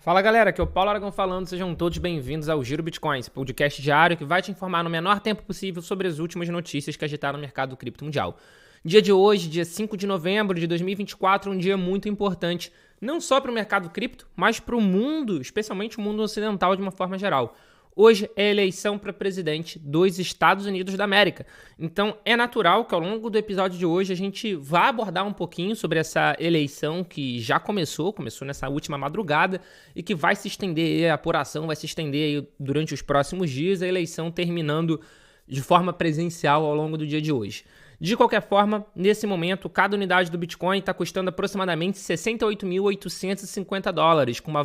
Fala galera, aqui é o Paulo Aragão falando, sejam todos bem-vindos ao Giro Bitcoins, podcast diário que vai te informar no menor tempo possível sobre as últimas notícias que agitaram o mercado cripto mundial. Dia de hoje, dia 5 de novembro de 2024, um dia muito importante, não só para o mercado cripto, mas para o mundo, especialmente o mundo ocidental de uma forma geral. Hoje é a eleição para presidente dos Estados Unidos da América. Então é natural que ao longo do episódio de hoje a gente vá abordar um pouquinho sobre essa eleição que já começou nessa última madrugada e que vai se estender, a apuração vai se estender durante os próximos dias, a eleição terminando de forma presencial ao longo do dia de hoje. De qualquer forma, nesse momento, cada unidade do Bitcoin está custando aproximadamente $68.850, com uma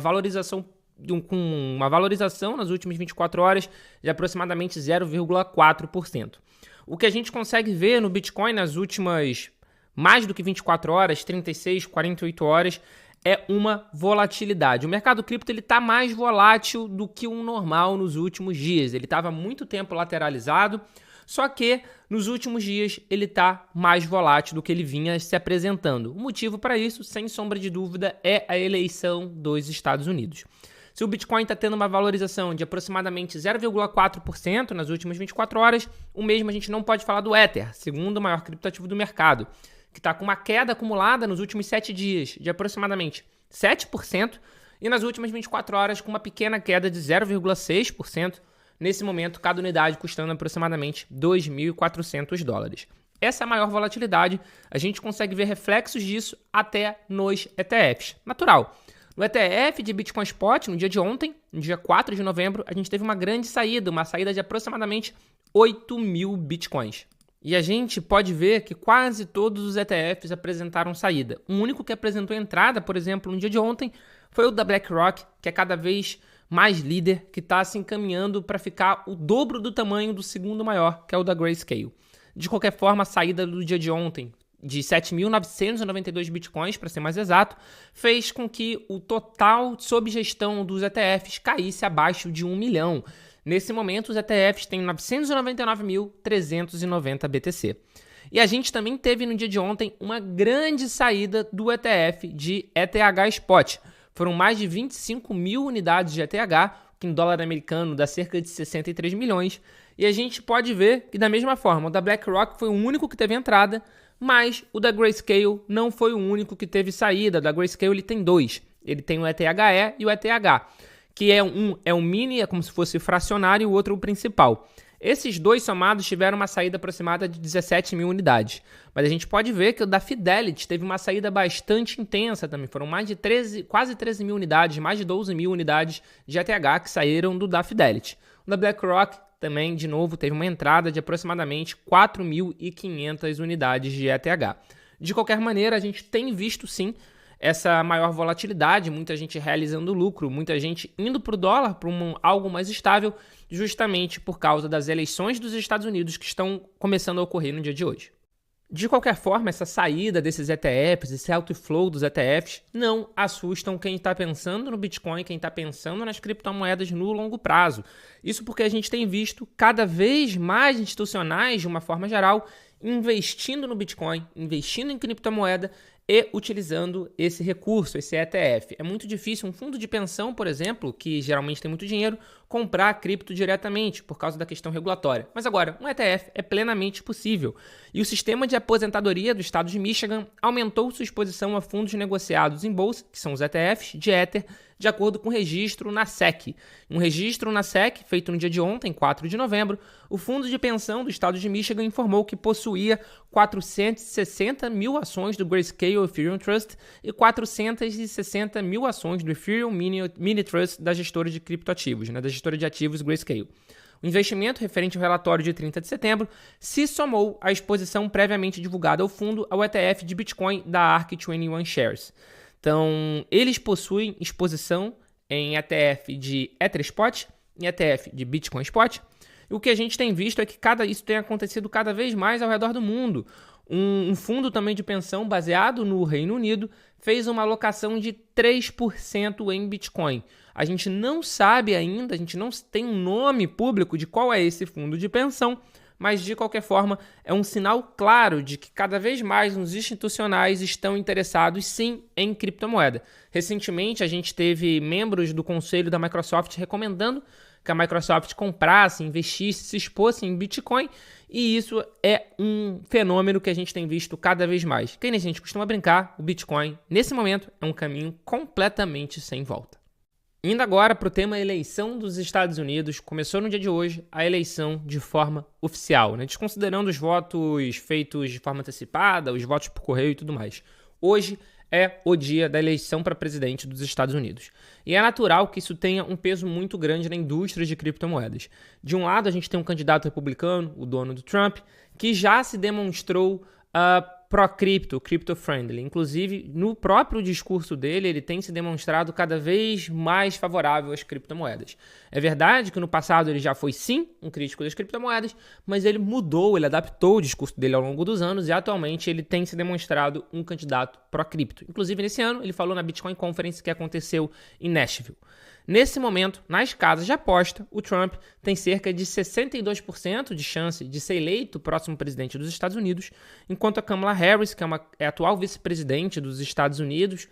valorização nas últimas 24 horas de aproximadamente 0,4%. O que a gente consegue ver no Bitcoin nas últimas mais do que 24 horas, 36, 48 horas, é uma volatilidade. O mercado cripto está mais volátil do que o normal nos últimos dias. Ele estava muito tempo lateralizado, só que nos últimos dias ele está mais volátil do que ele vinha se apresentando. O motivo para isso, sem sombra de dúvida, é a eleição dos Estados Unidos. Se o Bitcoin está tendo uma valorização de aproximadamente 0,4% nas últimas 24 horas, o mesmo a gente não pode falar do Ether, segundo maior criptoativo do mercado, que está com uma queda acumulada nos últimos 7 dias de aproximadamente 7% e nas últimas 24 horas com uma pequena queda de 0,6%, nesse momento cada unidade custando aproximadamente $2.400. Essa é a maior volatilidade, a gente consegue ver reflexos disso até nos ETFs. Natural. No ETF de Bitcoin Spot, no dia de ontem, no dia 4 de novembro, a gente teve uma grande saída, uma saída de aproximadamente 8.000 Bitcoins. E a gente pode ver que quase todos os ETFs apresentaram saída. O único que apresentou entrada, por exemplo, no dia de ontem, foi o da BlackRock, que é cada vez mais líder, que está se encaminhando para ficar o dobro do tamanho do segundo maior, que é o da Grayscale. De qualquer forma, a saída do dia de ontem, de 7.992 bitcoins, para ser mais exato, fez com que o total sob gestão dos ETFs caísse abaixo de 1 milhão. Nesse momento, os ETFs têm 999.390 BTC. E a gente também teve no dia de ontem uma grande saída do ETF de ETH Spot. Foram mais de 25 mil unidades de ETH, que em dólar americano dá cerca de 63 milhões. E a gente pode ver que, da mesma forma, o da BlackRock foi o único que teve entrada, mas o da Grayscale não foi o único que teve saída. Da Grayscale ele tem dois. Ele tem o ETHE e o ETH, que é um mini, é como se fosse fracionário, e o outro o principal. Esses dois somados tiveram uma saída aproximada de 17 mil unidades. Mas a gente pode ver que o da Fidelity teve uma saída bastante intensa também. Foram mais de quase 13 mil unidades, mais de 12 mil unidades de ETH que saíram do da Fidelity. O da BlackRock também, de novo, teve uma entrada de aproximadamente 4.500 unidades de ETH. De qualquer maneira, a gente tem visto, sim, essa maior volatilidade, muita gente realizando lucro, muita gente indo para o dólar, para algo mais estável, justamente por causa das eleições dos Estados Unidos que estão começando a ocorrer no dia de hoje. De qualquer forma, essa saída desses ETFs, esse outflow dos ETFs, não assustam quem está pensando no Bitcoin, quem está pensando nas criptomoedas no longo prazo. Isso porque a gente tem visto cada vez mais institucionais, de uma forma geral, investindo no Bitcoin, investindo em criptomoeda e utilizando esse recurso, esse ETF. É muito difícil um fundo de pensão, por exemplo, que geralmente tem muito dinheiro, comprar cripto diretamente por causa da questão regulatória. Mas agora, um ETF é plenamente possível. E o sistema de aposentadoria do estado de Michigan aumentou sua exposição a fundos negociados em bolsa, que são os ETFs de Ether, de acordo com o registro na SEC. Um registro na SEC, feito no dia de ontem, 4 de novembro, o fundo de pensão do estado de Michigan informou que possuía 460 mil ações do Grayscale Ethereum Trust e 460 mil ações do Ethereum Mini Trust da gestora de criptoativos, da gestora de ativos Grayscale. O investimento referente ao relatório de 30 de setembro se somou à exposição previamente divulgada ao fundo ao ETF de Bitcoin da ARK 21 Shares. Então, eles possuem exposição em ETF de Ether Spot, em ETF de Bitcoin Spot. E o que a gente tem visto é que isso tem acontecido cada vez mais ao redor do mundo. Um fundo também de pensão baseado no Reino Unido fez uma alocação de 3% em Bitcoin. A gente não sabe ainda, a gente não tem um nome público de qual é esse fundo de pensão, mas de qualquer forma é um sinal claro de que cada vez mais os institucionais estão interessados sim em criptomoeda. Recentemente a gente teve membros do conselho da Microsoft recomendando que a Microsoft comprasse, investisse, se expôsse em Bitcoin, e isso é um fenômeno que a gente tem visto cada vez mais. Que nem a gente costuma brincar, o Bitcoin, nesse momento, é um caminho completamente sem volta. Indo agora para o tema eleição dos Estados Unidos, começou no dia de hoje a eleição de forma oficial, né? Desconsiderando os votos feitos de forma antecipada, os votos por correio e tudo mais. Hoje é o dia da eleição para presidente dos Estados Unidos. E é natural que isso tenha um peso muito grande na indústria de criptomoedas. De um lado, a gente tem um candidato republicano, o Donald Trump, que já se demonstrou pró-cripto, crypto-friendly. Inclusive, no próprio discurso dele, ele tem se demonstrado cada vez mais favorável às criptomoedas. É verdade que no passado ele já foi, sim, um crítico das criptomoedas, mas ele mudou, ele adaptou o discurso dele ao longo dos anos e atualmente ele tem se demonstrado um candidato pró-cripto. Inclusive, nesse ano, ele falou na Bitcoin Conference que aconteceu em Nashville. Nesse momento, nas casas de aposta, o Trump tem cerca de 62% de chance de ser eleito o próximo presidente dos Estados Unidos, enquanto a Kamala Harris, que é a atual vice-presidente dos Estados Unidos,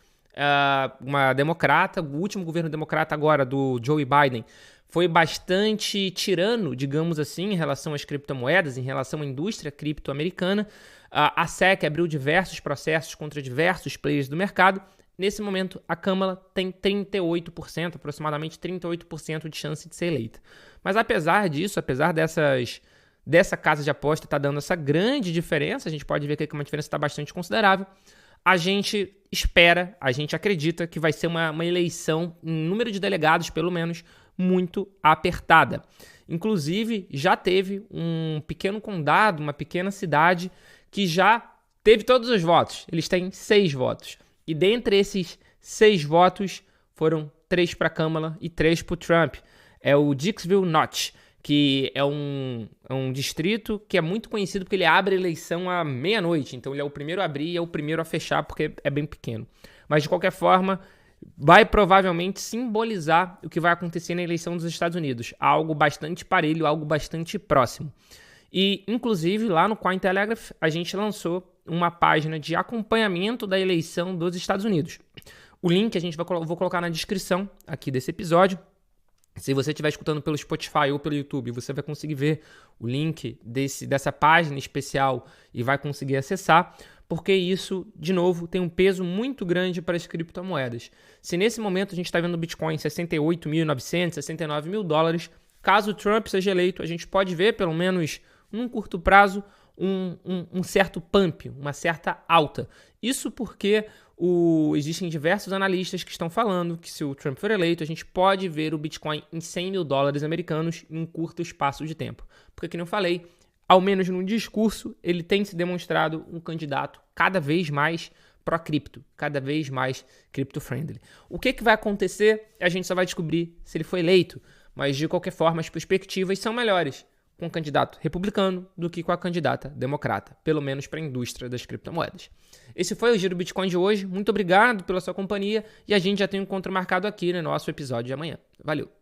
uma democrata, o último governo democrata agora do Joe Biden, foi bastante tirano, digamos assim, em relação às criptomoedas, em relação à indústria cripto-americana. A SEC abriu diversos processos contra diversos players do mercado. Nesse momento, a Kamala tem 38%, aproximadamente 38% de chance de ser eleita. Mas apesar disso, apesar dessa casa de aposta estar dando essa grande diferença, a gente pode ver que uma diferença está bastante considerável, a gente espera, a gente acredita que vai ser uma eleição, em número de delegados, pelo menos, muito apertada. Inclusive, já teve um pequeno condado, uma pequena cidade, que já teve todos os votos. Eles têm 6 votos. E dentre esses 6 votos, foram 3 para a Kamala e 3 para o Trump. É o Dixville Notch, que é um distrito que é muito conhecido porque ele abre a eleição à meia-noite. Então ele é o primeiro a abrir e é o primeiro a fechar porque é bem pequeno. Mas de qualquer forma, vai provavelmente simbolizar o que vai acontecer na eleição dos Estados Unidos. Algo bastante parelho, algo bastante próximo. E, inclusive, lá no Cointelegraph, a gente lançou uma página de acompanhamento da eleição dos Estados Unidos. O link vou colocar na descrição aqui desse episódio. Se você estiver escutando pelo Spotify ou pelo YouTube, você vai conseguir ver o link dessa página especial e vai conseguir acessar, porque isso, de novo, tem um peso muito grande para as criptomoedas. Se nesse momento a gente está vendo o Bitcoin em 68.900, 69 mil dólares, caso o Trump seja eleito, a gente pode ver, pelo menos num curto prazo, um certo pump, uma certa alta. Isso porque existem diversos analistas que estão falando que se o Trump for eleito, a gente pode ver o Bitcoin em 100 mil dólares americanos em um curto espaço de tempo. Porque, como eu falei, ao menos no discurso, ele tem se demonstrado um candidato cada vez mais pró-cripto, cada vez mais cripto-friendly. O que vai acontecer, a gente só vai descobrir se ele foi eleito, mas de qualquer forma as perspectivas são melhores com o candidato republicano do que com a candidata democrata, pelo menos para a indústria das criptomoedas. Esse foi o Giro Bitcoin de hoje. Muito obrigado pela sua companhia e a gente já tem um encontro marcado aqui no nosso episódio de amanhã. Valeu!